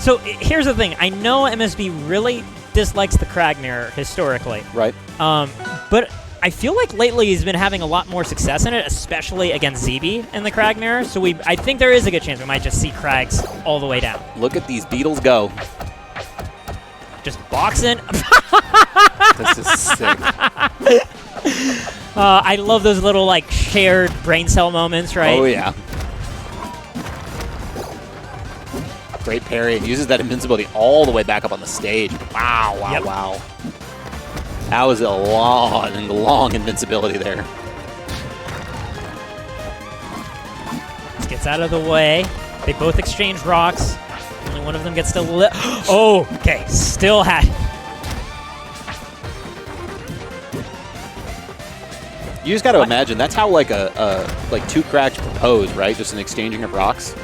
So here's the thing. I know MSB really dislikes the Kragg mirror historically. Right. But I feel like lately he's been having a lot more success in it, especially against ZB in the Kragg mirror. So I think there is a good chance we might just see Kraggs all the way down. Look at these beetles go. Just boxing. This is sick. I love those little like shared brain cell moments, right? Oh yeah. Great parry. Uses that invincibility all the way back up on the stage. Wow, wow, wow. That was a long invincibility there. Just gets out of the way. They both exchange rocks. Only one of them gets to live. Oh, okay. Still had. You just got to imagine that's how like like two Kraggs propose, right? Just an exchanging of rocks.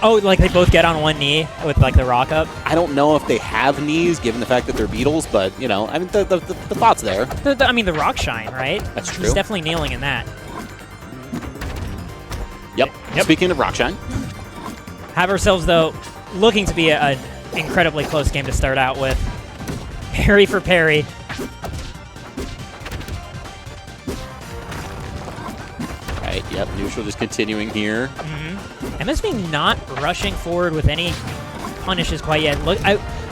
Oh, like they both get on one knee with like the rock up. I don't know if they have knees, given the fact that they're beetles, but you know, I mean the thought's there. I mean the rock shine, right? That's true. He's definitely kneeling in that. Yep. Speaking of rock shine, have ourselves though looking to be an incredibly close game to start out with. Parry for parry. Right. Yep. Neutral just continuing here. MSB not rushing forward with any punishes quite yet. Look,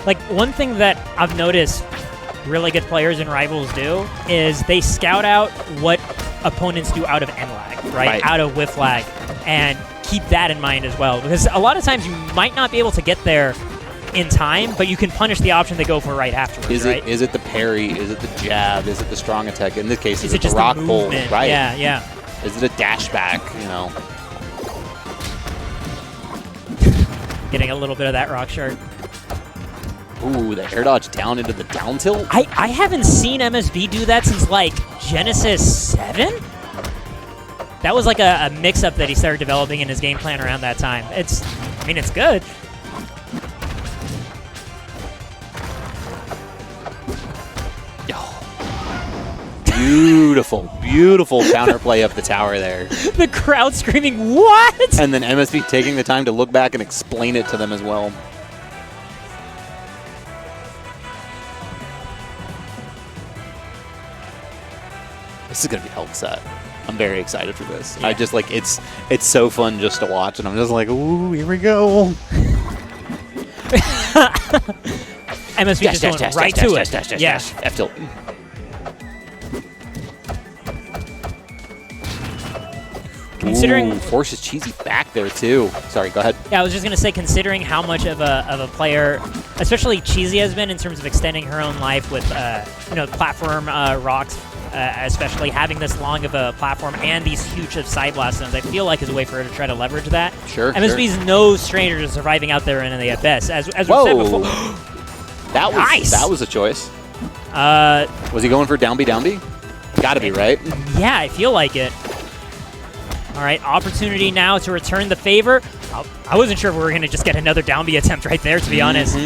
like one thing that I've noticed really good players and rivals do is they scout out what opponents do out of end lag, right? Out of whiff lag, and keep that in mind as well. Because a lot of times you might not be able to get there in time, but you can punish the option they go for right afterwards, right? Is it the parry? Is it the jab? Is it the strong attack? In this case, is it just the rock the pull? Right. Yeah, yeah. Is it a dash back? You know. Getting a little bit of that rock shard. Ooh, the air dodge down into the down tilt? I haven't seen MSB do that since, like, Genesis 7? That was like a mix-up that he started developing in his game plan around that time. I mean, it's good. Beautiful, beautiful counterplay up the tower there. The crowd screaming, what? And then MSB taking the time to look back and explain it to them as well. This is going to be a hell of a set. I'm very excited for this. Yeah. I just like, it's so fun just to watch, and I'm just like, ooh, here we go. MSB just going right to it. Yeah. F tilt. Considering forces Cheesy back there too. Sorry, go ahead. Yeah, I was just gonna say, considering how much of a player, especially Cheesy has been in terms of extending her own life with platform rocks, especially having this long of a platform and these huge of side blast zones, I feel like is a way for her to try to leverage that. Sure. MSB's no stranger to surviving out there in the abyss, as we said before. That was a choice. Was he going for down B down B? Gotta be, right? Yeah, I feel like it. All right, opportunity now to return the favor. I wasn't sure if we were going to just get another down B attempt right there, to be honest.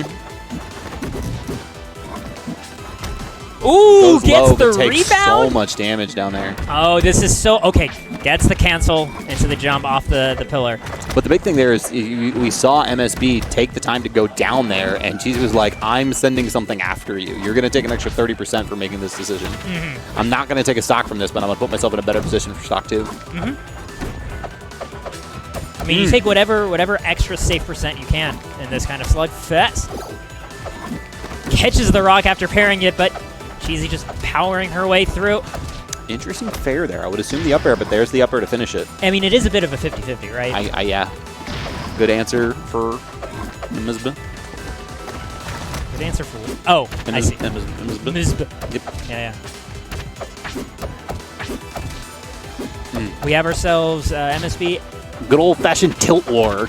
Ooh, gets the rebound. So much damage down there. Oh, this is so... Okay, gets the cancel into the jump off the pillar. But the big thing there is we saw MSB take the time to go down there, and Cheesy was like, I'm sending something after you. You're going to take an extra 30% for making this decision. I'm not going to take a stock from this, but I'm going to put myself in a better position for stock 2. I mean, you take whatever extra safe percent you can in this kind of slugfest. Catches the rock after parrying it, but Cheesy just powering her way through. Interesting fair there. I would assume the up air, but there's the up air to finish it. I mean, it is a bit of a 50-50, right? Yeah. Good answer for MSB. Good answer for... Oh, I see. MSB. Yep. Yeah. We have ourselves MSB. Good old-fashioned tilt war.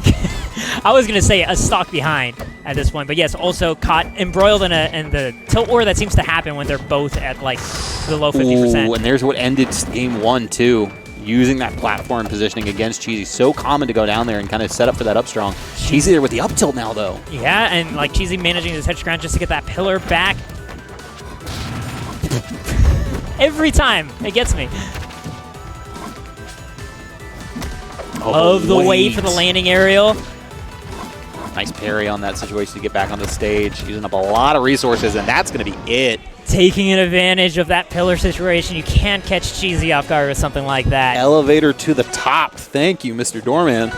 I was going to say a stock behind at this point, but yes, also caught embroiled in the tilt war that seems to happen when they're both at like the low 50%. Ooh, and there's what ended game 1 too. Using that platform positioning against Cheesy. So common to go down there and kind of set up for that up strong. Cheesy there with the up tilt now though. Yeah, and like Cheesy managing his head scratch just to get that pillar back. Every time it gets me. Of the way for the landing aerial. Nice parry on that situation to get back on the stage. Using up a lot of resources, and that's going to be it. Taking advantage of that pillar situation. You can't catch Cheesy off guard with something like that. Elevator to the top. Thank you, Mr. Doorman.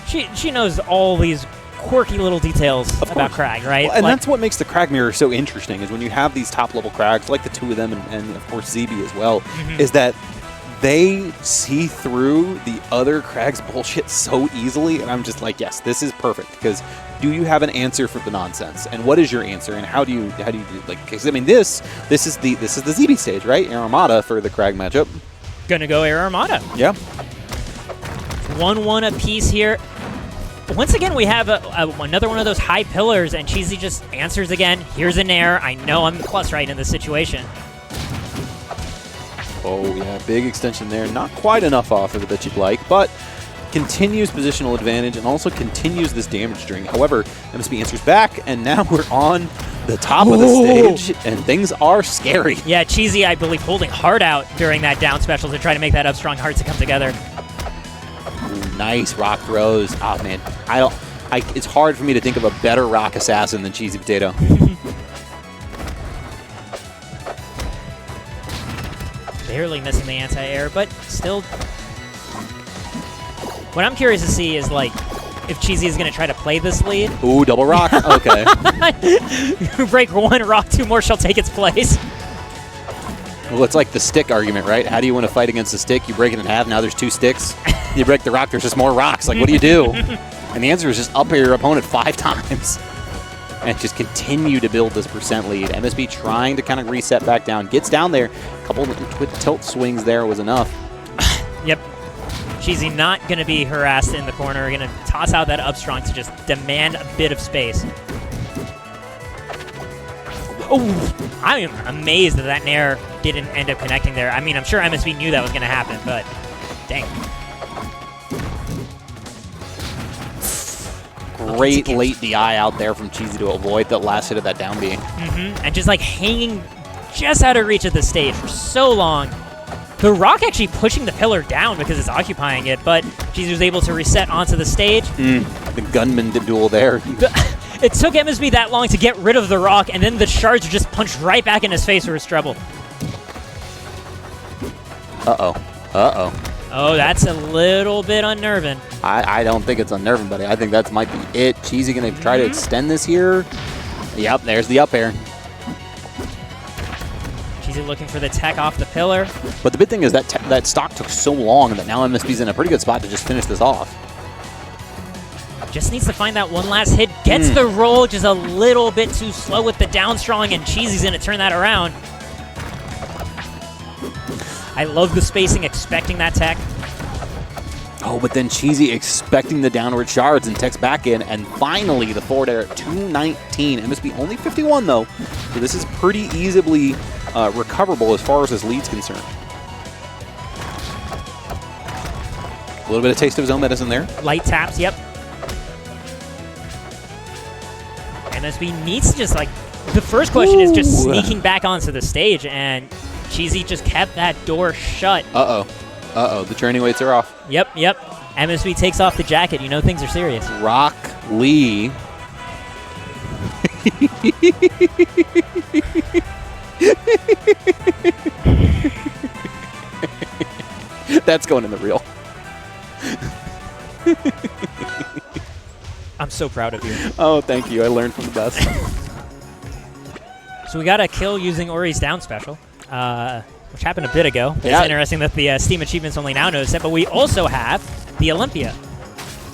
She knows all these quirky little details about Kragg, right? Well, and that's what makes the Kragg mirror so interesting, is when you have these top-level Kraggs, like the two of them, and of course ZB as well, is that they see through the other Kragg's bullshit so easily, and I'm just like, yes, this is perfect, because do you have an answer for the nonsense, and what is your answer, and how do you do, like, because I mean this is the ZB stage, right? Air Armada for the Kragg matchup. Gonna go Air Armada. Yeah. 1-1 apiece here. Once again, we have another one of those high pillars, and Cheesy just answers again. Here's an air. I know I'm plus right in this situation. Oh, yeah, big extension there. Not quite enough off of it that you'd like, but continues positional advantage and also continues this damage string. However, MSB answers back, and now we're on the top of the stage, and things are scary. Yeah, Cheesy, I believe, holding hard out during that down special to try to make that up strong hard to come together. Ooh, nice rock throws. Oh, man. It's hard for me to think of a better rock assassin than CheesyPotato. Barely missing the anti-air, but still. What I'm curious to see is, like, if Cheesy is going to try to play this lead. Ooh, double rock. Okay. Break one rock, two more shall take its place. Well, it's like the stick argument, right? How do you win a fight against a stick? You break it in half, now there's two sticks. You break the rock, there's just more rocks. Like, what do you do? And the answer is just up your opponent 5 times. And just continue to build this percent lead. MSB trying to kind of reset back down. Gets down there. A couple of tilt swings there was enough. Yep. Cheesy not going to be harassed in the corner. Going to toss out that up strong to just demand a bit of space. Oh, I am amazed that that Nair didn't end up connecting there. I mean, I'm sure MSB knew that was going to happen, but dang. Great late DI out there from Cheesy to avoid that last hit of that down B. And just like hanging just out of reach of the stage for so long. The rock actually pushing the pillar down because it's occupying it, but Cheesy was able to reset onto the stage. The gunman duel there. It took MSB that long to get rid of the rock, and then the shards just punched right back in his face for his treble. Uh-oh. Uh-oh. Oh, that's a little bit unnerving. I don't think it's unnerving, buddy. I think that might be it. Cheesy going to try to extend this here. Yep, there's the up air. Cheesy looking for the tech off the pillar. But the big thing is that that stock took so long that now MSB's in a pretty good spot to just finish this off. Just needs to find that one last hit. Gets the roll, just a little bit too slow with the down strong, and Cheesy's going to turn that around. I love the spacing, expecting that tech. Oh, but then Cheesy expecting the downward shards and techs back in, and finally the forward air at 219. MSB only 51, though, so this is pretty easily recoverable as far as his lead's concerned. A little bit of taste of his own medicine there. Light taps, yep. MSB needs to just, like, the first question is just sneaking back onto the stage, and Cheesy just kept that door shut. Uh-oh. Uh-oh, the training weights are off. Yep. MSB takes off the jacket. You know things are serious. Rock Lee. That's going in the reel. I'm so proud of you. Oh, thank you. I learned from the best. So we got a kill using Ori's down special, which happened a bit ago. It's interesting that the Steam achievements only now notice it, but we also have the Olympia.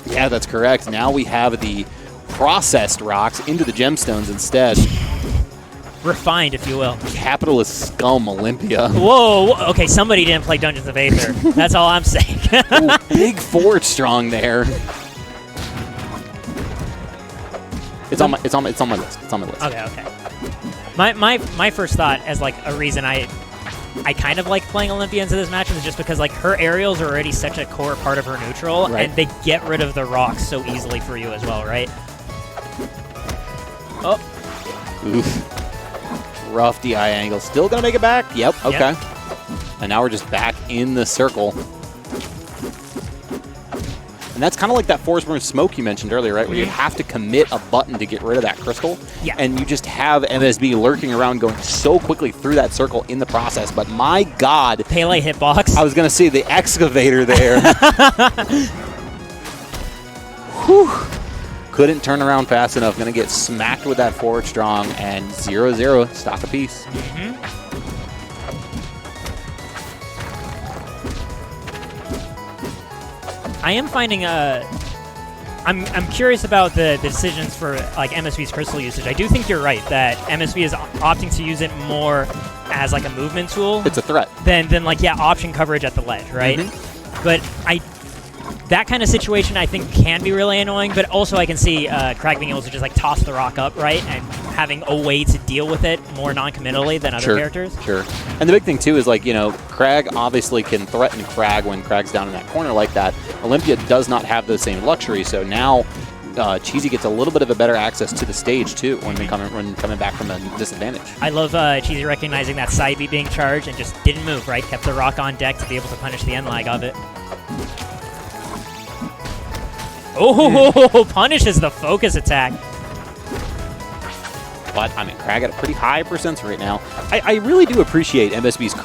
Yeah, that's correct. Now we have the processed rocks into the gemstones instead. Refined, if you will. Capitalist scum Olympia. Whoa, okay, somebody didn't play Dungeons of Aether. That's all I'm saying. Ooh, big forward strong there. It's on my list. It's on my list. Okay. My first thought as like a reason I kind of like playing Olympia into this match is just because like her aerials are already such a core part of her neutral, and they get rid of the rocks so easily for you as well, right? Oh. Oof. Rough DI angle. Still gonna make it back? Yep. Okay. Yep. And now we're just back in the circle. And that's kind of like that Forest Burn Smoke you mentioned earlier, right? Where you have to commit a button to get rid of that crystal. Yeah. And you just have MSB lurking around going so quickly through that circle in the process. But my God. Pele hitbox. I was going to say the excavator there. Whew. Couldn't turn around fast enough. Going to get smacked with that forward strong and 0-0 stock apiece. I am finding I'm curious about the decisions for like MSB's crystal usage. I do think you're right that MSB is opting to use it more as like a movement tool. It's a threat. Than like option coverage at the ledge, right? But that kind of situation I think can be really annoying. But also I can see Kragg being able to just like toss the rock up, right, and having a way to deal with it more non-committally than other characters. Sure. And the big thing too is like, you know, Kragg obviously can threaten Kragg when Kragg's down in that corner like that. Olympia does not have the same luxury, so now Cheesy gets a little bit of a better access to the stage too when coming back from a disadvantage. I love Cheesy recognizing that side B being charged and just didn't move, right? Kept the rock on deck to be able to punish the end lag of it. Oh, punishes the focus attack. But, I mean, Kragg at a pretty high percent right now. I really do appreciate MSB's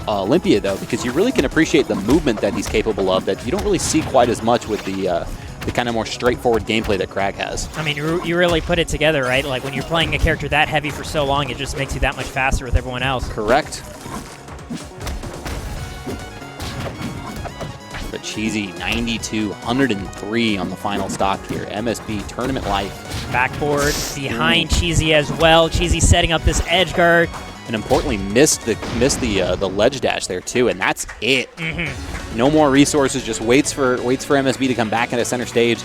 Olympia, though, because you really can appreciate the movement that he's capable of that you don't really see quite as much with the kind of more straightforward gameplay that Kragg has. I mean, you really put it together, right? Like, when you're playing a character that heavy for so long, it just makes you that much faster with everyone else. Correct. But Cheesy, 92, 103 on the final stock here. MSB, tournament life. Backboard behind Cheesy as well. Cheesy setting up this edge guard. And importantly, missed the ledge dash there too, and that's it. No more resources, just waits for MSB to come back into center stage.